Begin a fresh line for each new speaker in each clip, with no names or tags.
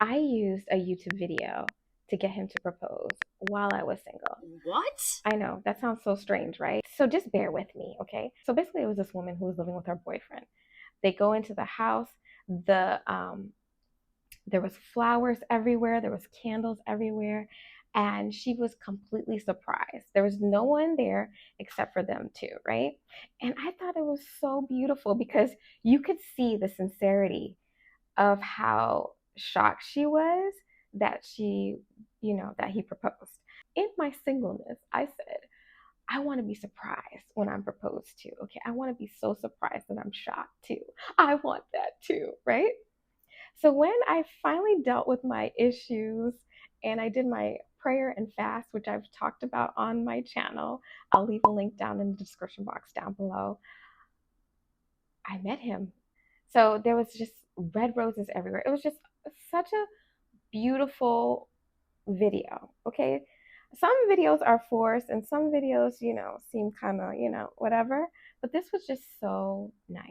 I used a YouTube video to get him to propose while I was single.
What?
I know that sounds so strange, right? So just bear with me, okay? So basically, it was this woman who was living with her boyfriend. They go into the house. The There was flowers everywhere. There was candles everywhere, and she was completely surprised. There was no one there except for them two, right? And I thought it was so beautiful because you could see the sincerity of how shocked she was that that he proposed. In my singleness, I said, I want to be surprised when I'm proposed to. Okay. I want to be so surprised that I'm shocked too. I want that too. Right. So when I finally dealt with my issues and I did my prayer and fast, which I've talked about on my channel, I'll leave a link down in the description box down below. I met him. So there was just red roses everywhere. It was just such a beautiful video. Okay. Some videos are forced and some videos, seem kind of, whatever. But this was just so nice.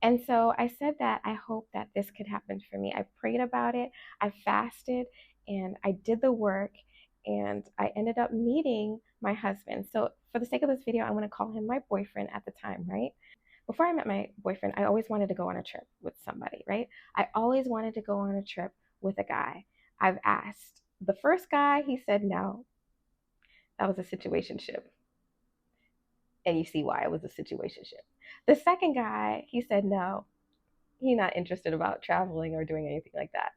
And so I said that I hope that this could happen for me. I prayed about it, I fasted, and I did the work, and I ended up meeting my husband. So for the sake of this video, I'm going to call him my boyfriend at the time, right? Before I met my boyfriend, I always wanted to go on a trip with somebody, right? I always wanted to go on a trip with a guy. I've asked the first guy, he said no. That was a situationship. And you see why it was a situationship. The second guy, he said no. He's not interested about traveling or doing anything like that.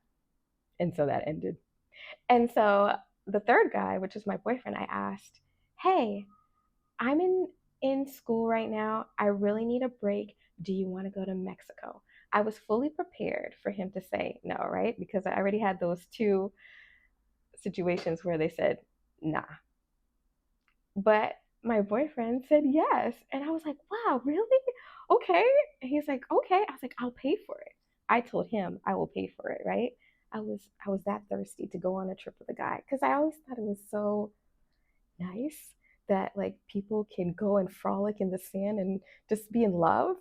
And so that ended. And so the third guy, which is my boyfriend, I asked, hey, I'm in school right now. I really need a break. Do you want to go to Mexico? I was fully prepared for him to say no, right? Because I already had those two situations where they said nah. But my boyfriend said yes. And I was like, wow, really? Okay. And he's like, okay. I was like, I'll pay for it. I told him I will pay for it, right? I was that thirsty to go on a trip with a guy because I always thought it was so nice that like people can go and frolic in the sand and just be in love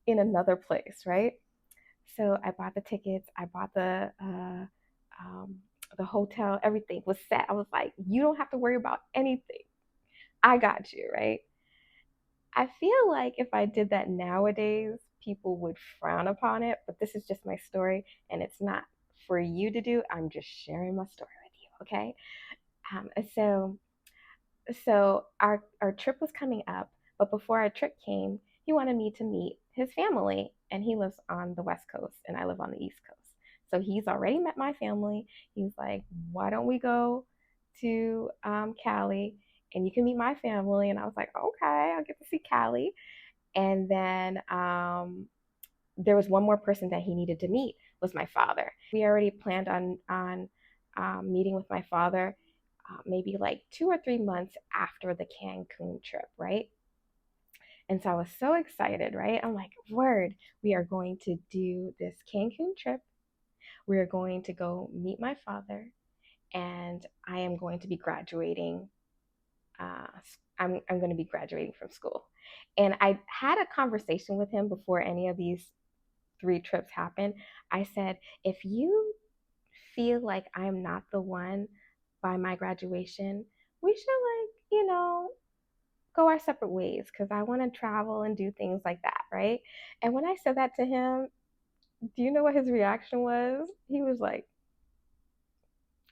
in another place, right? So I bought the tickets, I bought um, the hotel, everything was set. I was like, you don't have to worry about anything. I got you, right? I feel like if I did that nowadays, people would frown upon it, but this is just my story and it's not for you to do. I'm just sharing my story with you, okay? Um, so so our trip was coming up, but before our trip came, he wanted me to meet his family, and he lives on the West Coast, and I live on the East Coast. So he's already met my family. He's like, "Why don't we go to Cali, and you can meet my family?" And I was like, "Okay, I'll get to see Cali." And then there was one more person that he needed to meet was my father. We already planned on meeting with my father maybe like 2 or 3 months after the Cancun trip, right? And so I was so excited, right? I'm like, word, we are going to do this Cancun trip. We are going to go meet my father, and I am going to be graduating. Uh, I'm going to be graduating from school. And I had a conversation with him before any of these 3 trips happened. I said, if you feel like I'm not the one by my graduation, we should go our separate ways because I want to travel and do things like that, right? And when I said that to him, do you know what his reaction was? He was like,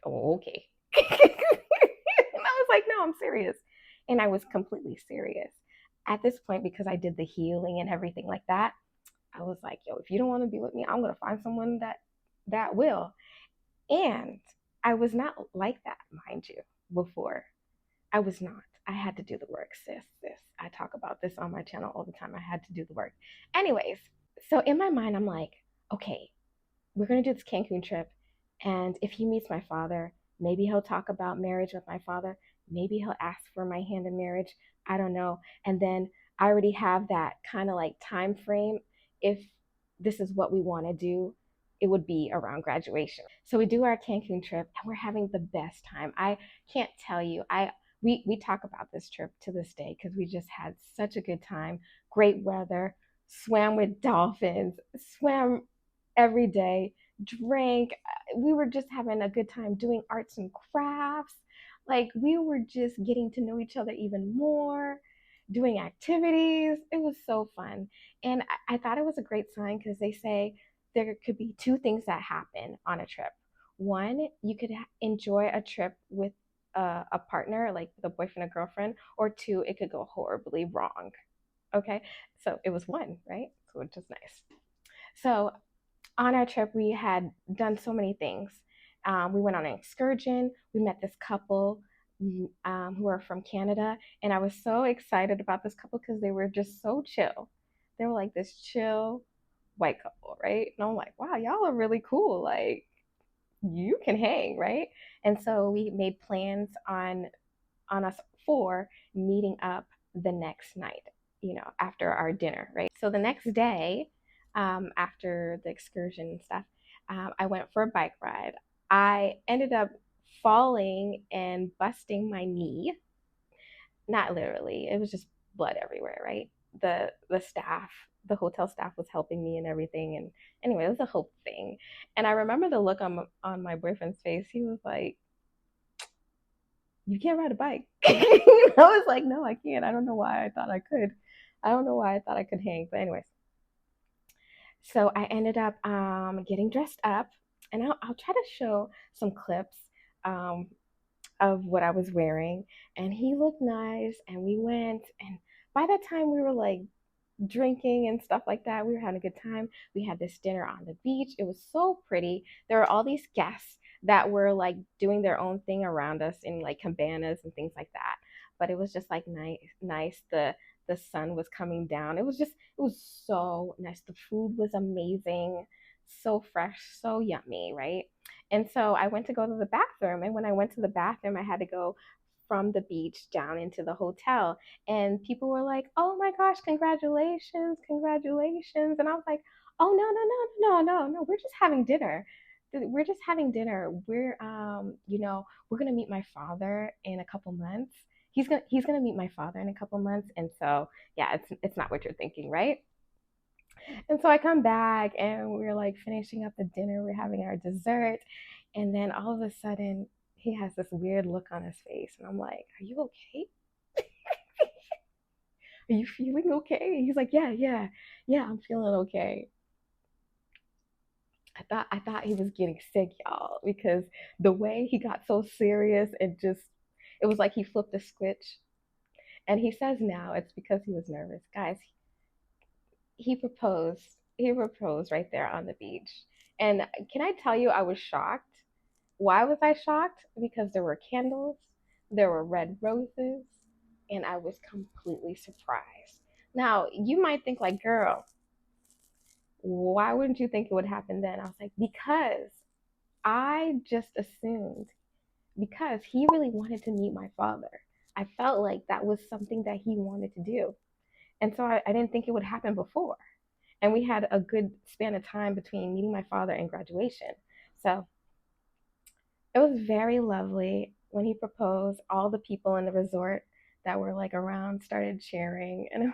"Oh, okay." And I was like, "No, I'm serious." And I was completely serious. At this point, because I did the healing and everything like that, I was like, "Yo, if you don't want to be with me, I'm gonna find someone that will." And I was not like that, mind you, before. I was not. I had to do the work, sis. I talk about this on my channel all the time. I had to do the work. Anyways, so in my mind, I'm like, okay, we're going to do this Cancun trip. And if he meets my father, maybe he'll talk about marriage with my father. Maybe he'll ask for my hand in marriage. I don't know. And then I already have that kind of like time frame. If this is what we want to do, it would be around graduation. So we do our Cancun trip and we're having the best time. I can't tell you. We talk about this trip to this day because we just had such a good time. Great weather, swam with dolphins, swam every day, drank. We were just having a good time doing arts and crafts. Like we were just getting to know each other even more, doing activities. It was so fun. And I thought it was a great sign because they say there could be two things that happen on a trip. One, you could enjoy a trip with a partner, like the boyfriend or girlfriend, or two, it could go horribly wrong. Okay, so it was one, right? So which is nice. So on our trip, we had done so many things. We went on an excursion. We met this couple who are from Canada, and I was so excited about this couple because they were just so chill. They were like this chill white couple, right? And I'm like, wow, y'all are really cool. Like, you can hang, right? And so we made plans on us for meeting up the next night, after our dinner, right? So the next day, after the excursion and stuff, I went for a bike ride. I ended up falling and busting my knee. Not literally, it was just blood everywhere, right? The staff, the hotel staff was helping me and everything. And anyway, it was a whole thing. And I remember the look on my boyfriend's face. He was like, you can't ride a bike. I was like, no, I can't. I don't know why I thought I could. I don't know why I thought I could hang. But anyways, so I ended up getting dressed up, and I'll try to show some clips um, of what I was wearing. And he looked nice, and we went. And by that time, we were like drinking and stuff like that. We were having a good time. We had this dinner on the beach. It was so pretty. There were all these guests that were like doing their own thing around us in like cabanas and things like that. But it was just like nice. The sun was coming down. It was so nice. The food was amazing, so fresh, so yummy, right? And so I went to go to the bathroom, and when I went to the bathroom, I had to go from the beach down into the hotel, and people were like, "Oh my gosh, congratulations, congratulations!" And I was like, "Oh no, we're just having dinner. We're just having dinner. We're gonna meet my father in a couple months. He's gonna meet my father in a couple months, and so yeah, it's not what you're thinking, right?" And so I come back, and we're like finishing up the dinner. We're having our dessert, and then all of a sudden, he has this weird look on his face, and I'm like, "Are you okay? Are you feeling okay?" He's like, yeah, I'm feeling okay. I thought he was getting sick, y'all, because the way he got so serious, it was like he flipped a switch. And he says now it's because he was nervous. Guys, he proposed. He proposed right there on the beach. And can I tell you, I was shocked. Why was I shocked? Because there were candles, there were red roses, and I was completely surprised. Now, you might think like, girl, why wouldn't you think it would happen then? I was like, because I just assumed because he really wanted to meet my father. I felt like that was something that he wanted to do. And so I didn't think it would happen before. And we had a good span of time between meeting my father and graduation. So it was very lovely. When he proposed, all the people in the resort that were like around started cheering, and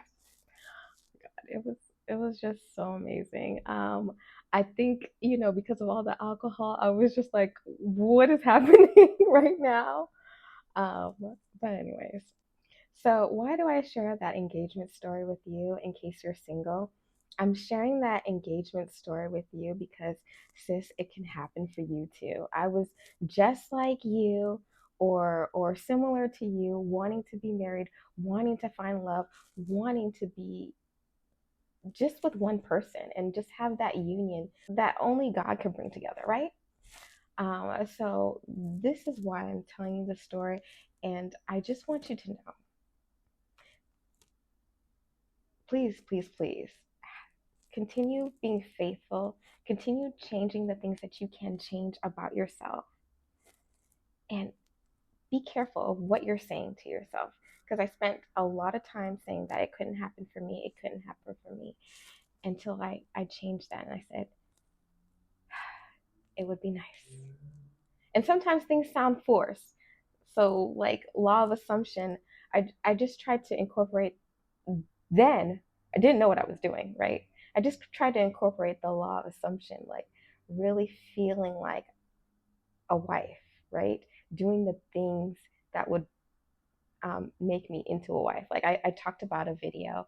it was it was just so amazing. I think, because of all the alcohol, I was just like, what is happening right now? Um, but anyways, so why do I share that engagement story with you in case you're single? I'm sharing that engagement story with you because, sis, it can happen for you too. I was just like you, or similar to you, wanting to be married, wanting to find love, wanting to be just with one person and just have that union that only God could bring together, right? So this is why I'm telling you the story, and I just want you to know, please, please, please, continue being faithful, continue changing the things that you can change about yourself, and be careful of what you're saying to yourself. Because I spent a lot of time saying that it couldn't happen for me, it couldn't happen for me, until I changed that and I said, it would be nice. And sometimes things sound forced. So, like law of assumption, I just tried to incorporate, then I didn't know what I was doing, right? I just tried to incorporate the law of assumption, like really feeling like a wife, right? Doing the things that would make me into a wife. Like I talked about a video,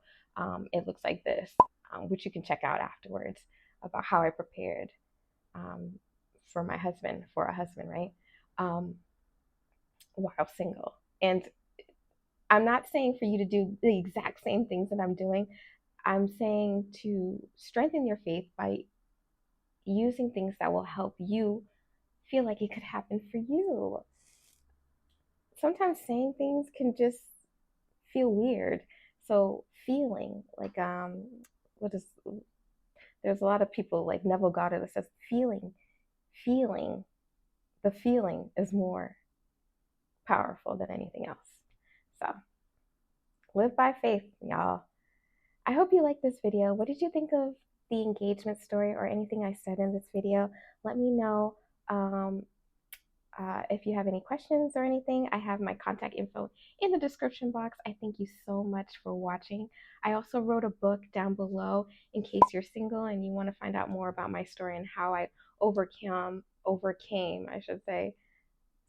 it looks like this, which you can check out afterwards, about how I prepared um, for my husband, for a husband, right? Um, while single. And I'm not saying for you to do the exact same things that I'm doing. I'm saying to strengthen your faith by using things that will help you feel like it could happen for you. Sometimes saying things can just feel weird. So feeling like what is there's a lot of people like Neville Goddard that says feeling, the feeling is more powerful than anything else. So live by faith, y'all. I hope you liked this video. What did you think of the engagement story or anything I said in this video? Let me know. If you have any questions or anything, I have my contact info in the description box. I thank you so much for watching. I also wrote a book down below in case you're single and you want to find out more about my story and how I overcame, I should say,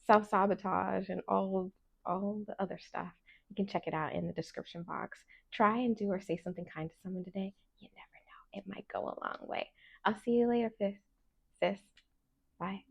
self-sabotage and all the other stuff. You can check it out in the description box. Try and do or say something kind to someone today. You never know. It might go a long way. I'll see you later, sis. Bye.